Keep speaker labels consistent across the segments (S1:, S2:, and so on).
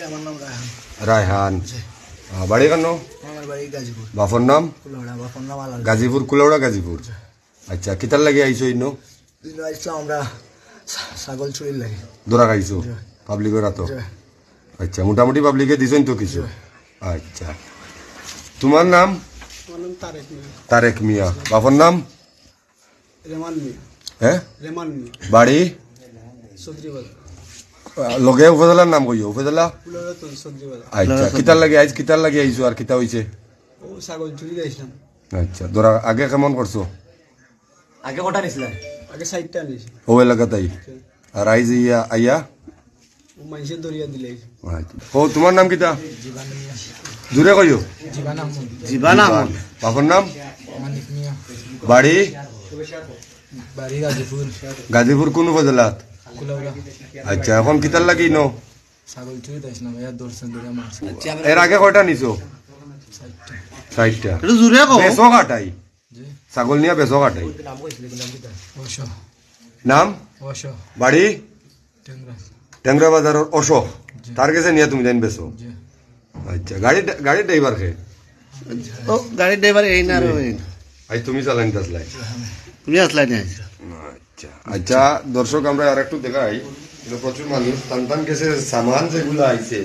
S1: আমার নাম
S2: রায়হান। বাড়ি কেন?
S1: আমার বাড়ি গাজীপুর।
S2: বাপর নাম?
S1: কুলাউড়া। বাপর নাম আলাদা।
S2: গাজীপুর, কুলাউড়া গাজীপুর। আচ্ছা, কিতার লাগে আইছো ইনো?
S1: আসলাম আমরা ছাগল চুরির লাগে।
S2: দৌড়া খাইছো পাবলিকের তো? আচ্ছা, মোটামুটি পাবলিকে দিছেন তো কিছু? আচ্ছা, তোমার নাম?
S1: আমার নাম তারেক মিয়া।
S2: তারেক মিয়া। বাপর নাম?
S1: রেমান মিয়া।
S2: হ্যাঁ,
S1: রেমান মিয়া।
S2: বাড়ি?
S1: সদরি বাজার।
S2: লগে উপজেলার নাম কইও? উপজেলা?
S1: কুলাউড়া তো সদরি বাজার।
S2: আচ্ছা, কিতার লাগে আইজ? কিতার লাগে আইছো আর কিতা হইছে?
S1: ও ছাগল চুরি গাইছিলাম।
S2: আচ্ছা, দৌড়া আগে কেমন করছো?
S3: আগে কটা নিছিল?
S1: আগে 60টা নিয়েছি।
S2: ও এলাকাতাই। আর আইজ ইয়া আইয়া
S1: ও মানুষের দরিয়া দিলে।
S2: আচ্ছা, ও তোমার নাম কিতা? জুড়ে কইও?
S3: জীবানা।
S2: বাপর নাম?
S1: মানিক মিয়া।
S2: বাড়ি?
S1: বাড়ি গাজীপুর।
S2: গাজীপুর কোন উপজেলাত?
S1: কুলাউড়া।
S2: আচ্ছা, এখন কিতার লাগি নো?
S1: ছাগল চুরি গাইছিলাম। এর দর্শন ধরে মারছে।
S2: এর আগে কয়টা নিছো?
S1: 60টা।
S2: 60টা।
S3: একটু জোরে কও।
S2: বেচো কাটাই?
S1: জি।
S2: ছাগল নিয়ে বেচো কাটাই?
S1: ওশো।
S2: নাম?
S1: ওশো।
S2: বাড়ি?
S1: টেংরা।
S2: টেংরা বাজারের অশোক। তার কাছে নিয়ে তুমি জান বেচো?
S1: জি।
S2: আচ্ছা, গাড়ির ড্রাইভার কে?
S3: ও গাড়ির ড্রাইভার এই না রে।
S2: আজ তুমি চালাইন তাসলাই?
S3: তুমি আসলাই না?
S2: আচ্ছা আচ্ছা, দর্শক আমরা আর একটু দেখাই। প্রচুর মানুষ টান গেছে সামান যেগুলো আইছে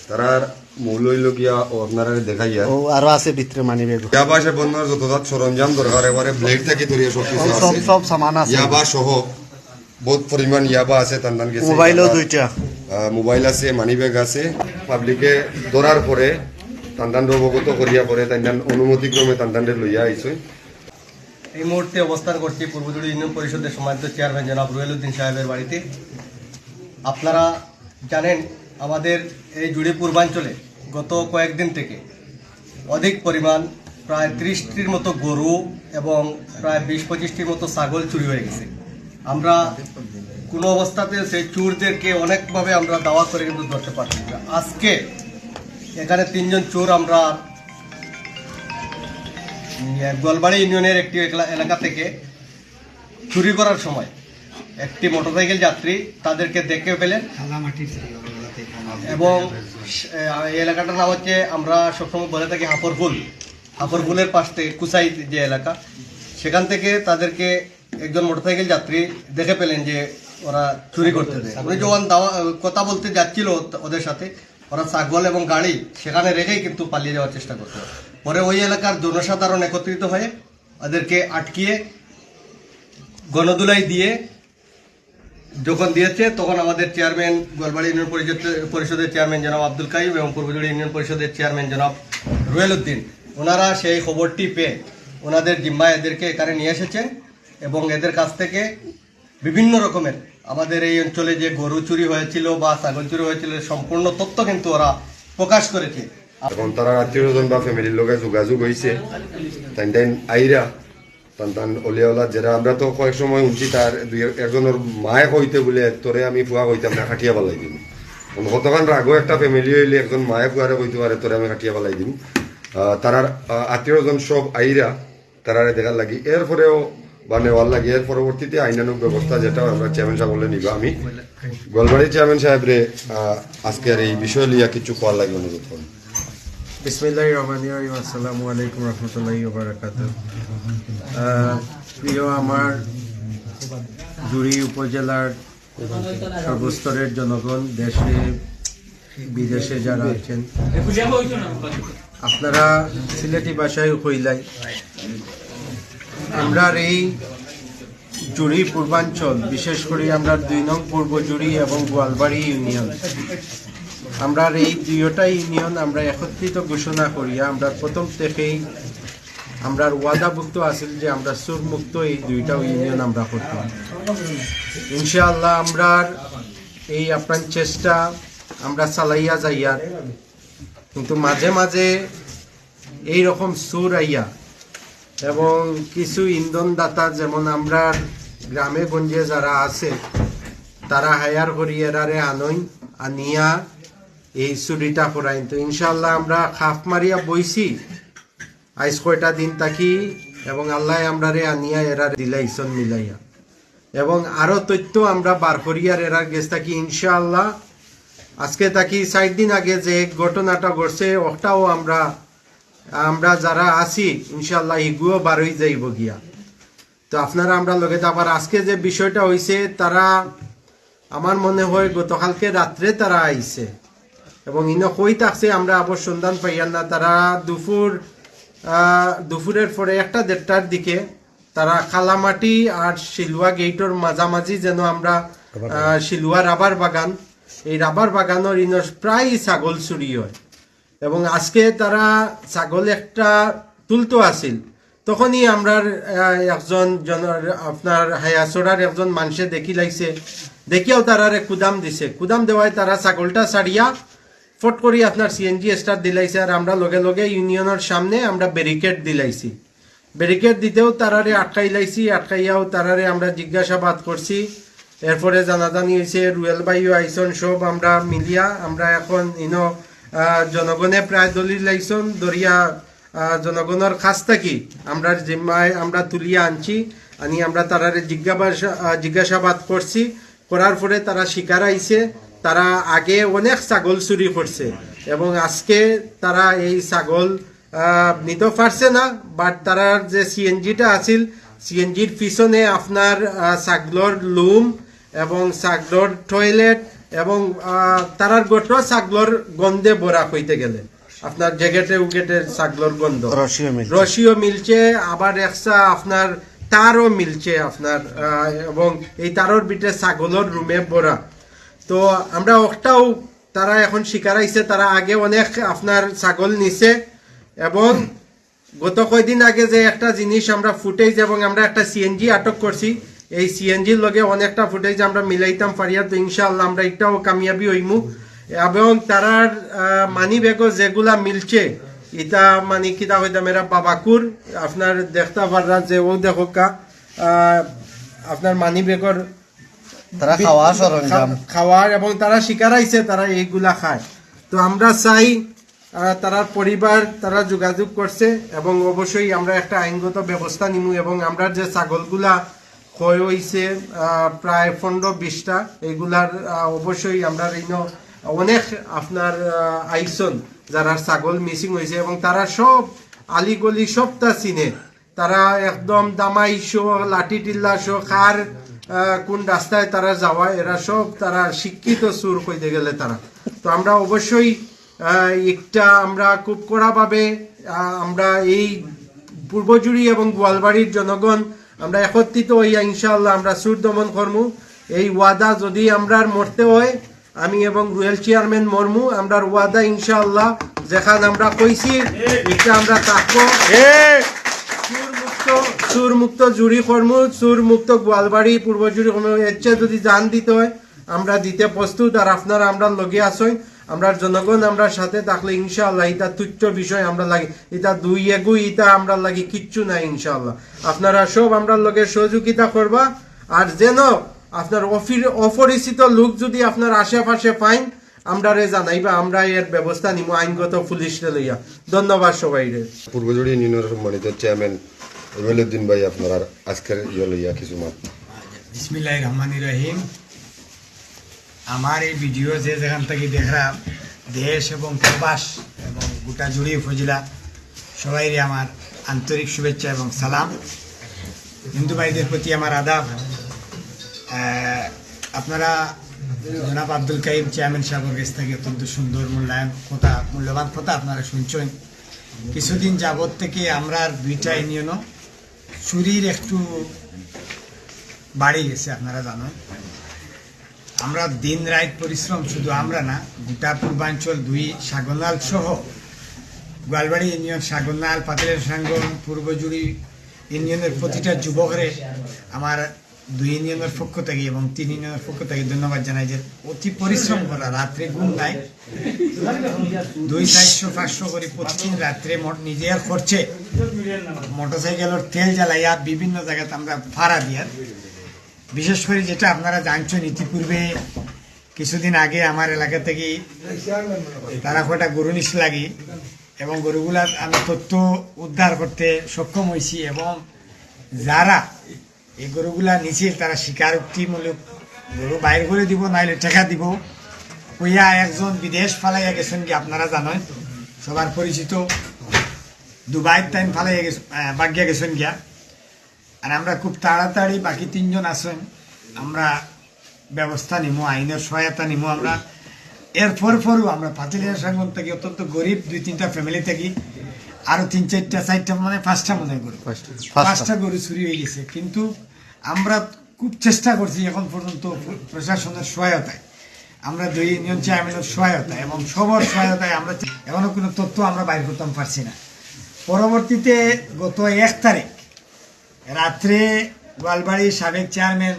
S2: তারার মূল হইল গিয়া আপনারা দেখাইয়া।
S3: ও আরো আছে ভিতরে মানি ব্যাগ।
S2: ইয়াবা সে বন্যার যতজাত সরঞ্জাম দরকার এবারে ব্লেড থেকে ধরিয়ে সব কিছু আছে।
S3: সব সামান আছে।
S2: ইয়াবা সহ বহুত পরিমাণ ইয়াবা আছে টান গেছে।
S3: মোবাইলও দুইটা।
S2: মোবাইল আছে, মানি ব্যাগ আছে। পাবলিকে ধরার পরে টান অবগত করিয়া পরে টান অনুমতিক্রমে টান লইয়া আইছে।
S4: এই মুহূর্তে অবস্থান করছি পূর্বজুড়ি ইউনিয়ন পরিষদের সম্মানিত চেয়ারম্যান জনাব রুহেলউদ্দিন সাহেবের বাড়িতে। আপনারা জানেন আমাদের এই জুড়ি পূর্বাঞ্চলে গত কয়েকদিন থেকে অধিক পরিমাণ প্রায় 30টির মতো গরু এবং প্রায় 20-25টির মতো ছাগল চুরি হয়ে গেছে। আমরা কোনো অবস্থাতে সেই চোরদেরকে অনেকভাবে আমরা দাওয়া করে কিন্তু ধরতে পারছি না। আজকে এখানে 3জন চোর আমরা গোয়ালবাড়ি ইউনিয়নের একটি এলাকা থেকে চুরি করার সময় একটি মোটরসাইকেল যাত্রী তাদেরকে দেখে ফেলেন এবং এই এলাকাটার নাম হচ্ছে, আমরা সবসময় বলে থাকি হাফরপুলের পাশ থেকে কুসাই যে এলাকা, সেখান থেকে তাদেরকে একজন মোটরসাইকেল যাত্রী দেখে পেলেন যে ওরা চুরি করতে দেয়। উনি যখন কথা বলতে যাচ্ছিল ওদের সাথে, ওরা ছাগল এবং গাড়ি সেখানে রেখেই কিন্তু পালিয়ে যাওয়ার চেষ্টা করতো। পরে ওই এলাকার জনসাধারণ একত্রিত হয়ে ওদেরকে আটকিয়ে গণদুলাই দিয়ে যখন দিয়েছে, তখন আমাদের চেয়ারম্যান গোয়ালবাড়ি ইউনিয়ন পরিষদের চেয়ারম্যান জনাব আব্দুল কাইম এবং পূর্বজুড়ি ইউনিয়ন পরিষদের চেয়ারম্যান জনাব রুহেলউদ্দিন, ওনারা সেই খবরটি পেয়ে ওনাদের জিম্মায় এদেরকে এখানে নিয়ে এসেছেন এবং এদের কাছ থেকে বিভিন্ন রকমের আমাদের এই অঞ্চলে যে গরু চুরি হয়েছিল বা ছাগল চুরি হয়েছিল সম্পূর্ণ তথ্য কিন্তু ওরা প্রকাশ করেছে।
S2: এখন তারা আত্মীয়স্বজন বা ফ্যামিলির লোকে যোগাযোগ হয়েছে, তাই আইরা টান অলিয়াওলা যারা আমরা তো কয়েক সময় শুনছি তার একজনের মায়ে কইতে বলে তোরে আমি ফুয়া কইতাম না, খাটিয়া পালাই দিম। কতক্ষণ রাগো একটা ফ্যামিলি হইলে একজন মায়ে ফুয়ারে কইতে পারে তোরে আমি খাটিয়া পালাই দিম। তারার আত্মীয়জন সব আইরা তারারে দেখার লাগি এরপরেও বা নেওয়ার লাগে। এর পরবর্তীতে আইনানুক ব্যবস্থা যেটা আমরা চেয়ারম্যান সাহেব বলে নিবা। আমি গোয়ালবাড়ি চেয়ারম্যান সাহেবরে আজকে আর এই বিষয় লিয়া কিছু কোয়ার লাগে অনুরোধ করি।
S5: বিসমিল্লাহির রহমানির রহিম। আসসালামু আলাইকুম রহমতুল্লাহি ওয়া বারাকাতুহু। প্রিয় আমার জুড়ি উপজেলার সর্বস্তরের জনগণ, দেশে বিদেশে যারা আছেন, আপনারা সিলেটি ভাষায় কইলাই আমরা এই জুড়ি পূর্বাঞ্চল, বিশেষ করে আমরা 2 নং পূর্ব জুড়ি এবং গোয়ালবাড়ি ইউনিয়ন, আমরা এই দুইটা ইউনিয়ন আমরা একত্রিত ঘোষণা করিয়া আমরা প্রথম থেকেই আমরা ওয়াদাভুক্ত আছিল যে আমরা চোরমুক্ত এই দুইটা ইউনিয়ন আমরা করতাম। ইনশাআল্লাহ আমরা এই আপনার চেষ্টা আমরা চালাইয়া যাইয়ার, কিন্তু মাঝে মাঝে এই রকম চোর আইয়া এবং কিছু ইন্ধনদাতা যেমন আমরা গ্রামে গঞ্জে যারা আছে তারা হায়ার করি এরারে আনিয়া এই চুরিটা করাই। তো ইনশাআল্লাহ আমরা খাপ মারিয়া বইছি আইস কয়টা দিন থাকি এবং আল্লাহ আমরা রে আনিয়া এরা দিলাইছন মিলাইয়া এবং আরো তথ্য আমরা বার করিয়ার এরা গেছ থাকি ইনশাআল্লাহ আজকে তাকি 4 দিন আগে যে ঘটনাটা ঘটছে ওটাও আমরা যারা আছি ইনশাল্লাহ এগুলো বারোই যাইব গিয়া। তো আপনারা আমরা লগে আবার আজকে যে বিষয়টা হয়েছে তারা আমার মনে হয় গতকালকে রাত্রে তারা আইছে এবং ইনো কই থাকছে আমরা আবার সন্ধান পাইয়ার না। তারা দুপুরের পরে 1-1:30টার দিকে তারা কালামাটি আর শিলুয়া গেটের মাঝামাঝি যেন আমরা শিলুয়া রাবার বাগান, এই রাবার বাগানের ইনো প্রায় ছাগল চুরি হয় এবং আজকে তারা ছাগল একটা তুলতো আসিল। তখনই আমরা একজন আপনার হায়াচড়ার একজন মানুষে দেখি লাইছে, দেখিয়াও তারারে কুদাম দিছে। কুদাম দেওয়ায় তারা ছাগলটা ছাড়িয়া ফট করি আপনার সিএনজি স্টার দিলাইছে আর আমরা লগে লগে ইউনিয়নের সামনে আমরা ব্যারিকেড দিলাইছি। ব্যারিকেড দিতেও তারারে আটকাই লাইছি, আটকাইয়াও তারারে আমরা জিজ্ঞাসাবাদ করছি। এরপরে জানাজানি হয়েছে, রুয়েল বাইও আইসন সব আমরা মিলিয়া আমরা এখন ইনো জনগণে প্রায় দলিল লাইছন দরিয়া জনগণের কাছ থাকি আমরা জিম্মায় আমরা তুলিয়া আনছি, আনি আমরা তারারে জিজ্ঞাসাবাদ করছি। করার পরে তারা শিকার আইছে তারা আগে অনেক ছাগল চুরি করছে এবং আজকে তারা এই ছাগল নিতে পারছে না। বাট তারার যে সিএনজিটা আছিল সিএনজির পিছনে আপনার ছাগলর লুম এবং ছাগলর টয়লেট এবং তারার গোটো ছাগলর গন্ধে ভরা হইতে গেলে আপনার জেগেটে উগেটের ছাগলর গন্ধ রশিও মিলছে, আবার একসা আপনার তারও মিলছে আপনার এবং এই তারর বিটে ছাগলর রুমে ভরা। তো আমরা ওটাও তারা এখন শিকার আইছে, তারা আগে অনেক আপনার ছাগল নিছে এবং গত কয়দিন আগে যে একটা জিনিস আমরা ফুটেজ এবং আমরা একটা সিএনজি আটক করছি, এই সিএনজির লগে অনেকটা ফুটেজ আমরা মিলাইতাম পারিয়া। তো ইনশাআল্লাহ আমরা এটাও কামিয়াবি হইমু এবং তারার মানি ব্যাগও যেগুলা মিলছে ইটা মানে কিতা হইতাম এরা বাবাকুর আপনার দেখতে পাররা যে ও দেখো আপনার মানি ব্যাগর
S3: তারা
S5: খাওয়ার এবং তারা শিকার আইছে তারা এইগুলা খায়। তো আমরা চাই তারা পরিবার তারা যোগাযোগ করছে এবং অবশ্যই আমরা একটা আইনগত ব্যবস্থা নিমু এবং আমরা যে ছাগলগুলা ক্ষয় হয়েছে প্রায় 15-20টা এইগুলার অবশ্যই আমরা অনেক আপনার আইসন যারা ছাগল মিসিং হয়েছে এবং তারা সব আলিগলি সবটা চিনে, তারা একদম দামাইশো লাঠি টিল্লাশো খার কোন রাস্তায় তারা যাওয়া এরা সব তারা শিক্ষিত সুর কইতে গেলে তারা। তো আমরা অবশ্যই একটা আমরা খুব কড়াভাবে আমরা এই পূর্বজুড়ি এবং গোয়ালবাড়ির জনগণ আমরা একত্রিত হইয়া ইনশাআল্লাহ আমরা সুর দমন করমু। এই ওয়াদা যদি আমরা মরতে হয় আমি এবং রুয়েল চেয়ারম্যান মরমু, আমরা ওয়াদা ইনশাআল্লাহ যেখান আমরা কইছি এটা আমরা থাকবো। সুর মুক্ত জুড়ি কর্মু, সুর মুক্ত গোয়ালবাড়ি পূর্বজুড়ি কর্ম এর চেয়ে যদি জান দিতে হয় আমরা দিতে প্রস্তুত। আর আপনারা আমরা লগে আসই, আমরা জনগণ আমরা সাথে থাকলে ইনশাআল্লাহ এটা তুচ্ছ বিষয় আমরা লাগি, এটা দুই এগুই এটা আমরা লাগি কিচ্ছু নাই ইনশাআল্লাহ। আপনারা সব আমরা লগে সহযোগিতা করবা আর যেন আপনার অপরিচিত লোক যদি আপনার আশেপাশে পাইন আমরা জানাইবা, আমরা এর ব্যবস্থা নিব আইনগত পুলিশে লইয়া। ধন্যবাদ সবাই রে।
S2: পূর্বজুড়ি ইউনিয়নের সম্মানিত চেয়ারম্যান রবিউদ্দিন ভাই আপনার আজকের লইয়া কিছু মাত।
S6: বিসমিল্লাহির রহমানির রহিম। আমার এই ভিডিও যে যেখান থেকে দেখরা দেশ এবং প্রবাস এবং গোটা জুড়ি উপজেলা সবাইরে আমার আন্তরিক শুভেচ্ছা এবং সালাম। হিন্দু ভাইদের প্রতি আমার আদাব। আপনারা জনাব আব্দুল কাইম চেয়ারম্যান সাহেবের কাছ থেকে অত্যন্ত সুন্দর মূল্যবান কথা আপনারা শুনছেন। কিছুদিন যাবৎ থেকে আমরা দুইটা ইউনিয়নও চুরির একটু বাড়ি গেছে আপনারা জানেন। আমরা দিন রাত পরিশ্রম, শুধু আমরা না গোটা পূর্বাঞ্চল 2 সাগরনাল সহ গোয়ালবাড়ি ইউনিয়ন, সাগরনাল, পাতিলের সাঙ্গন, পূর্বজুড়ি ইউনিয়নের প্রতিটা যুবকরে আমার 2 ইউনিয়নের পক্ষ থেকে এবং 3 ইউনিয়নের পক্ষ থেকে ধন্যবাদ জানাই যে অতি পরিশ্রম করা, রাত্রে ঘুম নাই, 200-400 করে প্রতিদিন রাত্রে নিজের খরচে মোটরসাইকেলের তেল জ্বালাইয়া বিভিন্ন জায়গাতে আমরা ভাড়া দিয়া। বিশেষ করে যেটা আপনারা জানছেন ইতিপূর্বে কিছুদিন আগে আমার এলাকা থেকে তারা কটা গরু নিচ লাগি এবং গরুগুলার আমি তথ্য উদ্ধার করতে সক্ষম হয়েছি এবং যারা এই গরুগুলা নিচে তারা স্বীকারোক্তিমূলক গরু বাইর করে দিব নাইলে টেকা দিব হইয়া একজন বিদেশ ফালাইয়া গেছেন কি আপনারা জানেন, সবার পরিচিত দুবাই টাইম ফালাইয়া বাগিয়া গেছেন গিয়া। আর আমরা খুব তাড়াতাড়ি বাকি 3 জন আছেন, আমরা ব্যবস্থা নিমো, আইনের সহায়তা নিমো। আমরা এরপরও আমরা পাতিলিয়া সাগর থেকে অত্যন্ত গরিব 2-3টা ফ্যামিলি থেকে আরো 3-4টা মানে 5টা মনে হয় গরু, 5টা গরু চুরি হয়ে গেছে। কিন্তু আমরা খুব চেষ্টা করছি এখন পর্যন্ত প্রশাসনের সহায়তায়, আমরা 2 ইউনিয়ন চেয়ারম্যানের সহায়তায় এবং সবার সহায়তায় আমরা এখনো কোনো তথ্য আমরা বাইর করতে পারছি না। পরবর্তীতে গত 1 তারিখ রাত্রে গোয়ালবাড়ির সাবেক চেয়ারম্যান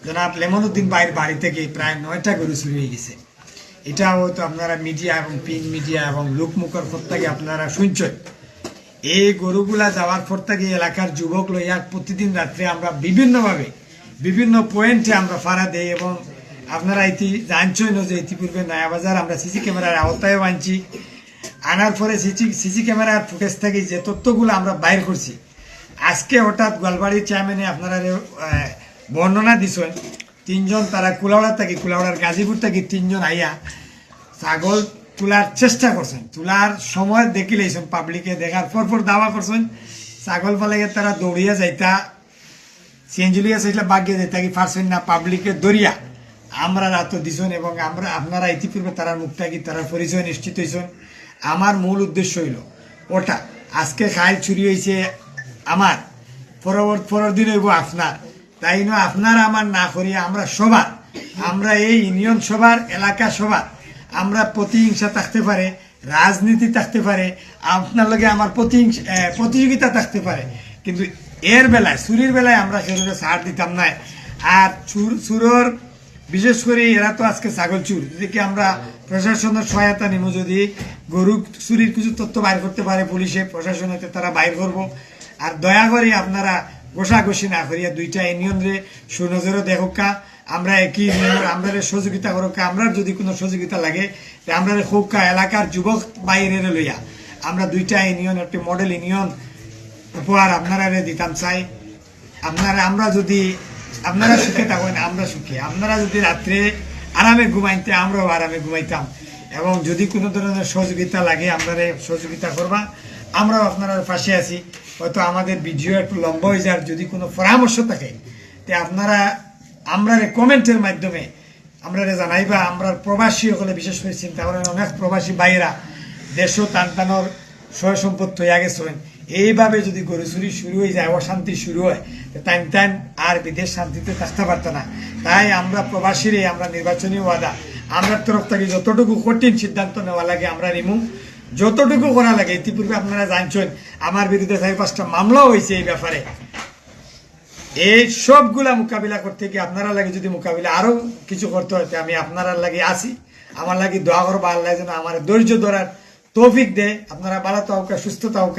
S6: জনাব লেমনউদ্দিন ভাইয়ের বাড়ি থেকে প্রায় 9টা গরু চুরি হয়ে গেছে। এটা হয়তো আপনারা মিডিয়া এবং প্রিন্ট মিডিয়া এবং লোকমুখের পর থেকে আপনারা শুনছেন। এই গরুগুলা যাওয়ার পর থেকে এলাকার যুবক লইয়া প্রতিদিন রাত্রে আমরা বিভিন্নভাবে বিভিন্ন পয়েন্টে আমরা ফাড়া দেই এবং আপনারা জানছেন যে ইতিপূর্বে নয়াবাজার আমরা সিসি ক্যামেরার আওতায় আনছি। আনার পরে সিসি ক্যামেরার ফুটেজ থেকে যে তথ্যগুলো আমরা বাইর করছি, আজকে হঠাৎ গোয়ালবাড়ির চেয়ারম্যানে আপনারা বর্ণনা দিছেন 3 জন তারা কুলাউড়ার গাজীপুর থেকে 3 জন আইয়া ছাগল তোলার চেষ্টা করছেন। তোলার সময় দেখিলেছেন পাবলিকে, দেখার পর দাওয়া করছেন ছাগল পালাইয়া তারা দৌড়িয়া যাইতা চেঞ্জুলিয়া চাইলে বাগিয়ে যাইতা কি পারছেন না, পাবলিকে দরিয়া আমরা রাত দিছেন এবং আপনারা ইতিপূর্বে তারা মুক্তাগি তারা পরিচয় নিশ্চিত হয়েছেন। আমার মূল উদ্দেশ্য হইল ওটা, আজকে খাইল চুরি হয়েছে আমার, পরের দিন হইব আপনার, তাই না আপনারা আমার না করিয়া আমরা এই ইউনিয়ন সবার এলাকা সবার আমরা প্রতিহিংসা থাকতে পারে, রাজনীতি থাকতে পারে, আপনার লগে আমার প্রতিযোগিতা থাকতে পারে, কিন্তু এর বেলায় চুরির বেলায় আমরা সেভাবে ছাড় দিতাম না। আর চুরোর বিশেষ করে এরা তো আজকে ছাগল চুর, যেদিকে আমরা প্রশাসনের সহায়তা নিব, যদি গরু চুরির কিছু তথ্য বাইর করতে পারে পুলিশে প্রশাসনেতে তারা বাইর করব। আর দয়া করে আপনারা গোসাগোসি না করিয়া 2টা ইউনিয়নরে সুনজরে দেখোকা, আমরা একই ইউনিয়নের আমরা সহযোগিতা করোকা, আমরা যদি কোনো সহযোগিতা লাগে আমরা হোকা এলাকার যুবক বাইরে লইয়া আমরা 2টা ইউনিয়ন একটি মডেল ইউনিয়ন উপহার আপনারা দিতাম চাই। আমরা যদি আপনারা সুখে থাকেন আমরা সুখে, আপনারা যদি রাত্রে আরামে ঘুমাইতে আমরাও আরামে ঘুমাইতাম। এবং যদি কোনো ধরনের সহযোগিতা লাগে আপনারা সহযোগিতা করবা, আমরাও আপনারা পাশে আছি। হয়তো আমাদের ভিডিও একটু লম্বা হয়ে যার, যদি কোনো পরামর্শ থাকে তে আপনারা আমরা কমেন্টের মাধ্যমে আমরা জানাইবা। আমরা প্রবাসী হলে বিশেষ করে চিন্তা করেন, অনেক প্রবাসী বাইরা দেশও টানটানোর সয় সম্পদ হইয়া গেছেন। এইভাবে যদি গরু চুরি শুরু হয়ে যায়, অশান্তি শুরু হয়, টাইম আর বিদেশ শান্তিতে থাকতে পারত না। তাই আমরা প্রবাসীরে আমরা নির্বাচনী ওয়াদা আমরা তরফ থেকে যতটুকু কঠিন সিদ্ধান্ত নেওয়া লাগে আমরা নিমু, যতটুকু করা লাগে। ইতিপূর্বে আপনারা জানছেন আমার বিরুদ্ধে 4-5টা মামলাও হয়েছে এই ব্যাপারে। এই সবগুলা মোকাবিলা করতে গিয়ে আপনারা লাগে যদি মোকাবিলা আরো কিছু করতে হয়, আমি আপনারা লাগে আসি, আমার লাগে দোয়া করবো আল্লাহ যেন আমার ধৈর্য ধরার তৌফিক দেয়। আপনারা ভালো থাকুক, সুস্থ থাকুক।